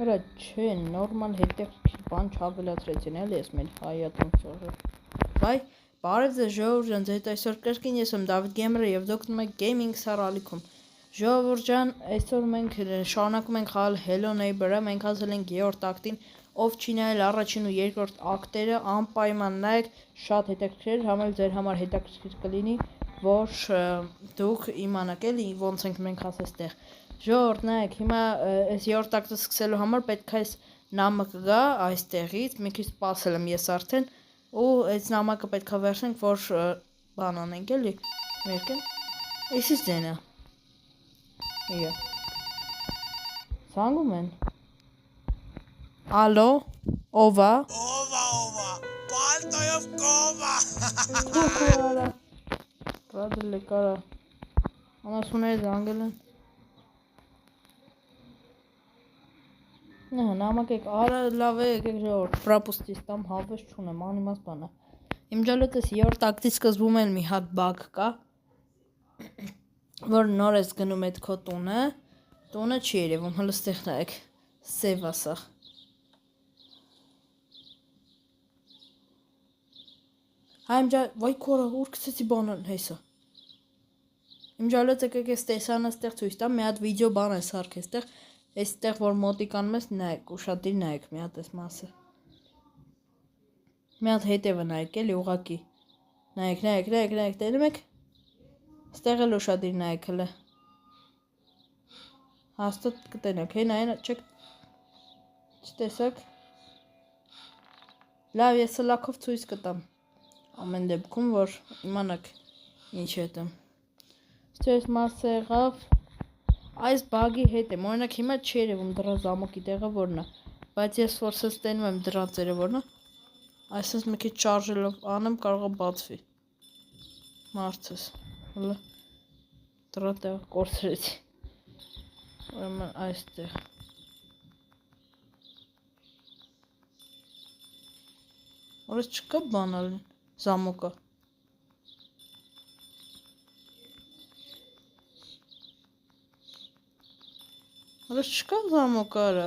Հələ չէ, նորմալ հետաքրքիր բան չավելացրեցին, էլի ես մեր հայատուն սողը։ Բայ, բարև ձեզ ժողովուրդ ջան, ձեզ այսօր կրկին ես եմ Դավիթ Գեյմերը եւ դուք դնում եք Gaming Սարալիքում։ Ժողովուրդ ջան, այսօր մենք շարունակում ենք խաղալ Hello Neighbor-ը, մենք հասել ենք 3-րդ ակտին, ով չի նայել առաջին ու երկրորդ ակտերը, անպայման նայեք, շատ հետաքրքիր, համել ձեր համար հետաքրքիր կլինի, որ դուք իմանաք էլի ոնց ենք մենք հասել այդտեղ։ Ժողովուրդ նայեք, հիմա այս 3-րդ ակտը սկսելու համար պետք է այս նամակը գա այստեղից, մի քիչ սպասել եմ ես արդեն, ու այս նամակը պետք է վերցնենք, որ բան անենք էլի, մերկեն։ Էսի ձենը։ Իա։ Զանգում են։ Ալո, ով է։ Ova, Պալտոյով կովա։ Քուքուարա։ Ռադլի կարա։ Անասունները զանգել են։ Նամակ եք, արա լավ է, եկեք ժողովուրդ, պրոպուստից տամ հավես չունեմ, անիմաց բան է։ Իմ ջալոտս 3-րդ ակտի սկզբում էլ մի հատ բակ կա, որ նոր ես գնում այդ քո տունը չի երևում, հələ ստեղ նայեք, սև է սա։ Հայ իմ ջալ, վայ քորա, ուր գցեցի բանան հեսա։ Իմ ջալոց եկեք ես տեսանը ստեղ ցույց տամ, մի հատ վիդեո բան է սարք էստեղ, այստեղ որ մոտիկանում ես նայեք, ուշադիր նայեք մի հատ այս մասը։ Մի հատ հետևը նայեք էլի ուղակի։ Նայեք, տենում եք։ Ստեղ էլ ուշադիր նայեք հələ։ Հաստատ կտենեք, հեն այն չեք չտեսակ։ Լավ, ես սլակով ցույց կտամ։ Ամեն դեպքում որ իմանաք ինչ է դա։ Այս մասը եղավ այս բագի հետ եմ, օրինակ հիմա չի երևում դրա զամոկի տեղը որն է, բայց ես ֆորսս տենում եմ դրա ծերը որն է, այսպես մի քիչ շարժելով անեմ կարող է բացվի։ Մարդս, հələ դրա տեղը կորցրեցի։ Ուրեմն այստեղ։ Որս չկա բանալ զամոկը։ Որս չկա զամոկը արա։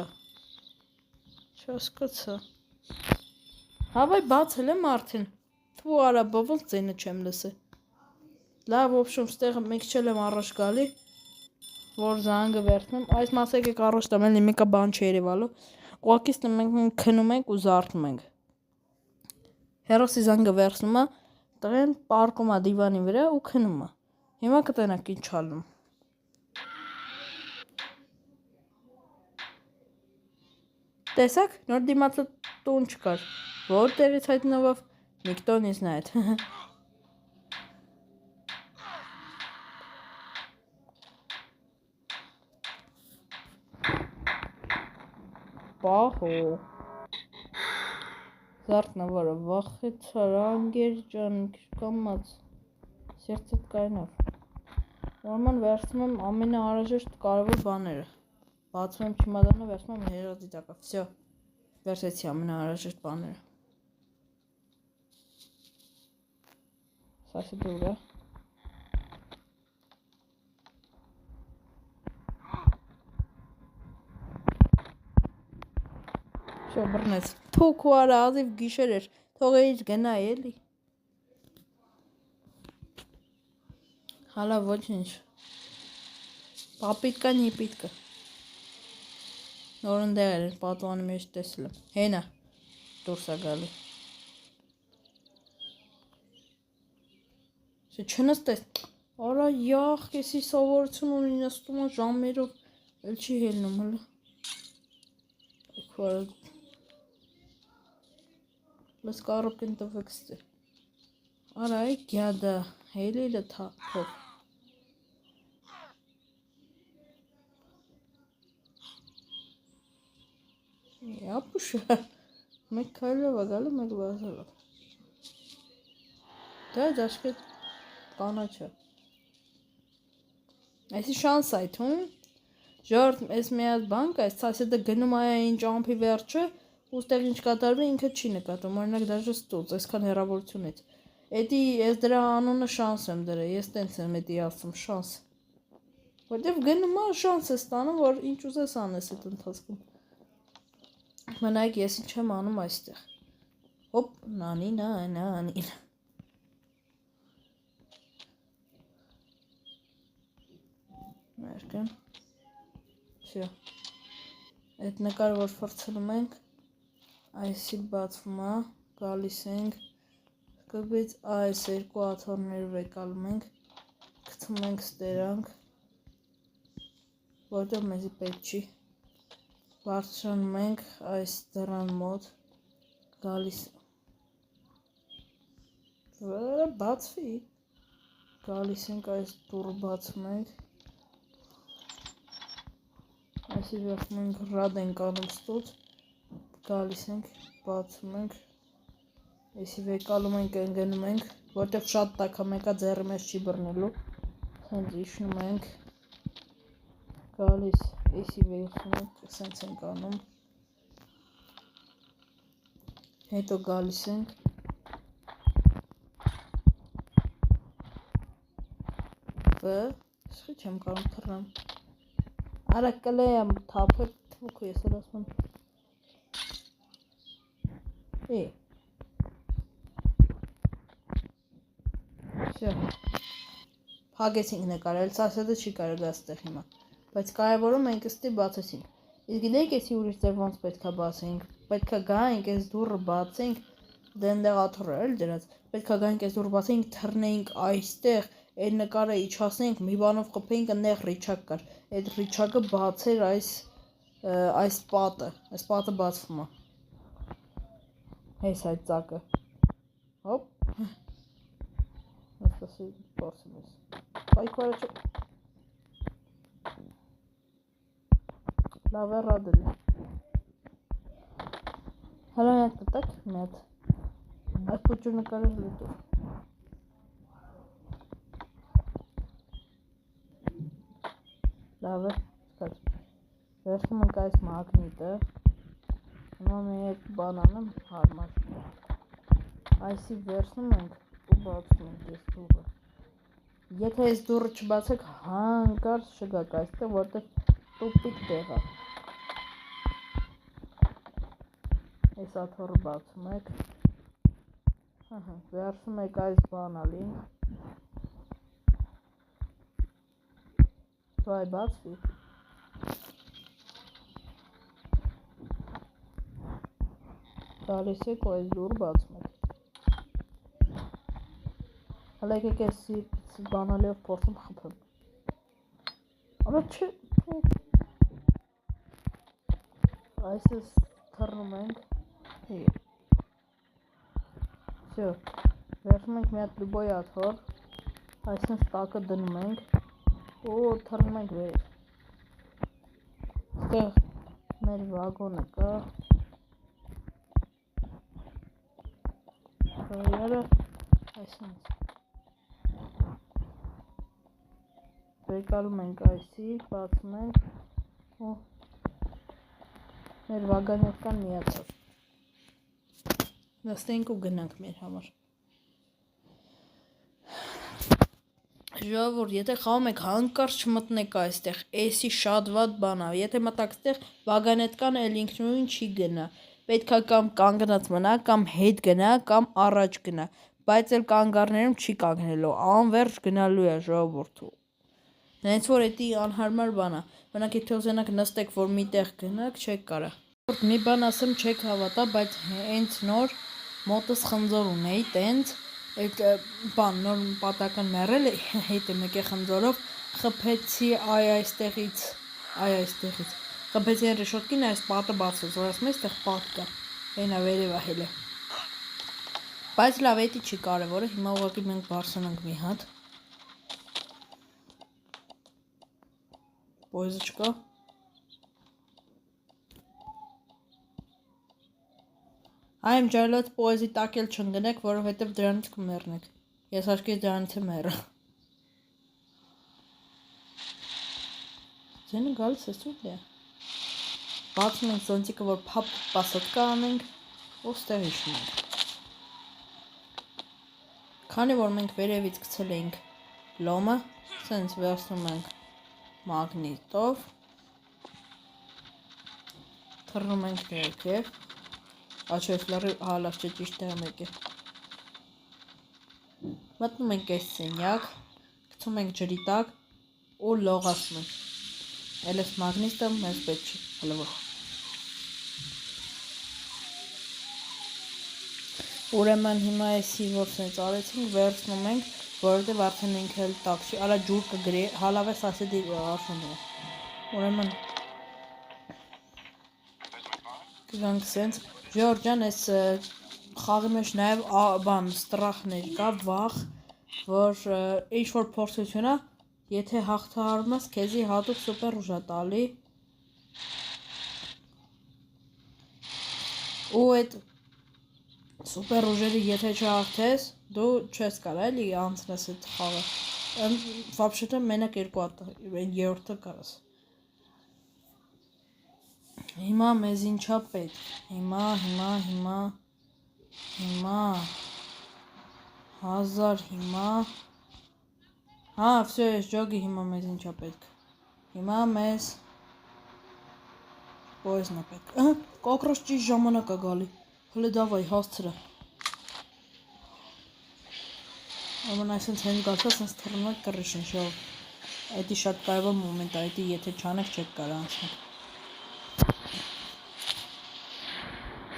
Չհասկացա։ Հավայ բացել եմ արդեն։ Թու արա, ոնց ձենը չեմ լսել։ Լավ, ոբշում, ստեղ մի քիչ եմ առաջ գալի, որ զանգը վերցնեմ։ Այս մասը եկեք առաջ տամ, էլի մեկը բան չի երևալու։ Ուղղակի մենք քնում ենք ու զարթնում ենք։ Հերոսի զանգը վերցնում է, տղեն պարկում է դիվանի վրա ու քնում է։ Հիմա կտենակ ինչ անում։ Տեսակ, նոր դիմացը տուն չկար, որտեղից հայտնվավ, никто не знает։ Պահո։ Զարթնավարը, վախեցար, անգեր ջան, կամաց, սերցդ կայնավ։ Նորման վերցնում եմ ամենաանհրաժեշտ կարևոր բաները։ Բացում եմ չիմադանը, վերցնում եմ հերոսի տակը, վсё, վերցեցի ամենաանհրաժեշտ բաները։ Սա դուր է։ Վсё, բռնեց։ Թուք ու արա, ազիվ գիշեր էր, թող էիր գնայ էլի։ Հալա ոչինչ։ Պապիտկա, նիպիտկա։ Նորընդեղ էր, պատվանի մեջ տեսել եմ։ Հենա, դուրս է գալի։ Չնստես, արա յախ, կեսի սովորություն ունի նստում է ժամերով, էլ չի հելնում, հլը։ Լես կարոք են տվեք ստե։ Արա, այ գյադա, հելիլը թող։ Ապուշա, մեկ քայլով է գալու, մեկ վազելով։ Դա դաշկետ կանաչը։ Այսի շանս այդում, ժորդ, ես մի հատ բան կա, այս ասետը գնում այն ճամփի վերջը, ու ստեղ ինչ կատարվի ինքը չի նկատում, օրինակ դաժե ստուց, այսքան հեռավորությունից։ Էդի ես դրա անունը շանս եմ դրել, ես տենց եմ էդի ասում, շանս։ Որտեվ գնում է շանս է ստանում, որ ինչ ուզես անես այդ ընթացքում։ Մնայք ես ինչ եմ անում այստեղ։ Հոպ, նանի։ Մերկեմ։ Всё։ Այդ նկարը որ ֆրցնում ենք, այսի բացվում է, գալիս ենք, սկզբից այս երկու աթոռներով եկալում ենք, գցում ենք ստերանք, որտեղ մեզի պետք չի, բարձրանում ենք այս դռան մոտ, գալիս բացվի, գալիս ենք այս դուռը բացում ենք, այսի վերջում ենք ռադ ենք անում ստուց, գալիս ենք, բացում ենք, այսի վեկալում ենք, ընգնում ենք, որտեղ շատ տաք է մեկա ձեռի մեջ չի բռնելու, սենց իջնում ենք, գալիս, այսի վերցնում ենք, սենց ենք անում, հետո գալիս ենք, Սխի չեմ կարում թռնամ, արա կլե եմ թափել, թվուք ես էլ ասում, Всё, փագեցինք նկարել, սասետը չի կարագ աստեղ հիմա, բայց կարևորը մենք ստի բացեցինք, իսկ գիտեք եսի ուրիշ ձև ոնց պետքա բացենք, պետքա գայինք ես դուրը բացենք, դենդեղ աթոռը էլ դրած, պետքա գայինք ես դուրը բացենք, թռնեինք այստեղ, այդ նկարը իջացնենք, մի բանով խփեինք, այնտեղ ռիչակ կար, այդ ռիչակը բացեր այս պատը բացվում է, հես այդ ծակը, հոպ, ասպասի բարձում ես, պայքվարը չէ, լավ է ռադել է, հալա միատ կտակ, միատ, այս պուճուր նկարել լուտուր, լավ է, սկաց, վերցնում ենք այս մագնիտը, հիմա մեկ բան անեմ հարմար, այսի վերցնում ենք ու բացում ենք ես դուրը, եթե ես դուրը չբացեք հանկարծ չգաք այստեղ, որտեղ տուպիկ տեղ է, այս աթոռը բացում եք, վերցնում եք այս բանալին, վայ բացվի, գալիս եք ու այս դուր բացում եք, հələ եկեք էսի բանալիով փորձում խփեմ, արա չէ, այսս թռնում ենք, Всё, վերցնում ենք մի հատ լուբոյ աթոռ, այսինչ տակը դնում ենք, ու թռնում ենք վեր, ստեղ մեր վագոնը կա, Հայերը, այսինչ, վեկալում ենք այսի, բացում ենք, ու մեր վագանյոտ կան միացավ, նստենք ու գնանք մեր համար, ժողովուրդ, եթե խաղում եք հանկարծ չմտնեք այստեղ, էսի շատ վատ բան է, եթե մտաք այստեղ վագանետ կան, էլ ինքնուրույն չի գնա, պետքա կամ կանգնած մնա, կամ հետ գնա, կամ առաջ գնա, բայց էլ կանգառներում չի կանգնելու, անվերջ գնալու է ժողովուրդ, հենց որ էդի անհարմար բան է, մենակ եթե ուզենաք նստեք, որ մի տեղ գնաք, չեք կարա, մի բան ասեմ չեք հավատա, բայց հենց նոր մոտս խնձոր ունեի, տենց, այդ բան նոր պատական մեռել է, հետ եմ եկե խնձորով, խփեցի այստեղից, խփեցի այն ռեշոտկին, այս պատը բացվեց, որ ասում է, այստեղ պատ կա, այնա վերև ահել է, բայց լավ էդի չի կարևորը, հիմա ուղղակի մենք բարձրանանք մի հատ, պոյզը չկա, Այմ ջայլոց պոեզի տակել չընգնեք, որովհետև դրանից կմեռնեք, ես հաշկի դրանից է մեռը, ձենը գալիս է սուտ է, բացում ենք զոնտիկը, որ պապ պասոտկա անենք, ու ստեղ իջնում ենք, քանի որ մենք վերևից գցել էինք լոմը, սենց վերցնում ենք մագնիտով, Թռնում ենք ներքև։ Աչեսլարի հալավ չէ ճիշտ է մեկ է։ Մտնում ենք այս սենյակ, գցում ենք ջրի տակ ու լողացնում ենք։ Էլես մագնիսը մեզ պետք չի, հլվող։ Ուրեմն հիմա էսի որ սենց արեցինք, վերցնում ենք, որովհետև արդեն մենք էլ տակ չի, արա ջուր կգրի, հալավես ասեդի արշուն է։ Ուրեմն կգանք սենց, Ժորջան ես խաղի մեջ նաև բան ստրախներ կա, վախ, որ ինչ-որ փորձություն է, եթե հաղթահարում ես, քեզի հատուկ սուպեր ուժ է տալի։ Ու այդ սուպեր ուժերի եթե չհաղթես, դու չես կարա էլի անցնես այդ խաղը։ Вообще-то մենակ երկու հատ երրորդը կարաս։ Հիմա մեզ ինչա պետք։ Հիմա 1000 հիմա։ Հա, всё, ես ջոգի հիմա մեզ ինչա պետք։ Հիմա մեզ Պոեզն է պետք։ Կոկրոջ ճիշտ ժամանակ է գալի։ Հələ դավայ հասցրա։ Ուրեմն այսպես հենց գալիս, ասես թռնում եք կռիշն շով։ Էդի շատ կարևոր մոմենտ է, էդի եթե չանեք չեք կարա անցնել։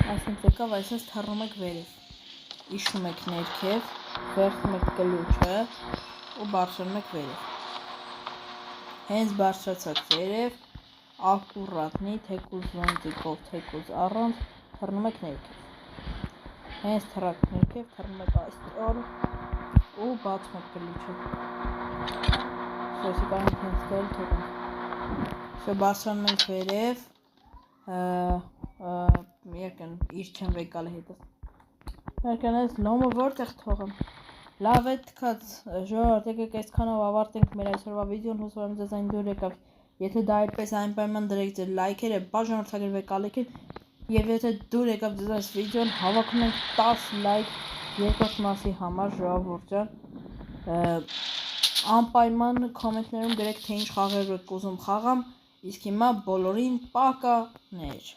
Այսպես եկավ, այսպես թռնում եք վերև։ Իջնում եք ներքև, վերցնում եք կլուչը ու բարձրանում եք վերև։ Հենց բարձրացաք վերև, ակուրատնի, թեկուզ ոնտիկով, թեկուզ առանց, թռնում եք ներքև։ Հենց թռակ ներքև, թռնում եք այստեղ ու բացում եք կլուչը։ Սոսի կարող ենք հենց դել թողենք։ Սո բարձրանում ենք վերև, երկն իր չեմ վեկալ հետս։ Երկն ես լոմը որտեղ թողեմ։ Լավ է թքած, ժողովուրդ եկեք այսքանով ավարտենք մեր այսօրվա վիդեոն, հուսով եմ ձեզ այն դուր եկավ։ Եթե դա այդպես անպայման դրեք ձեր լայքերը, բաժանորդագրվեք ալիքին, եւ եթե դուր եկավ ձեզ այս վիդեոն, հավաքում ենք 10 լայք երկրորդ մասի համար, ժողովուրդ ջան։ Անպայման կոմենտներում գրեք թե ինչ խաղեր եք ուզում խաղամ, իսկ հիմա բոլորին պականեր։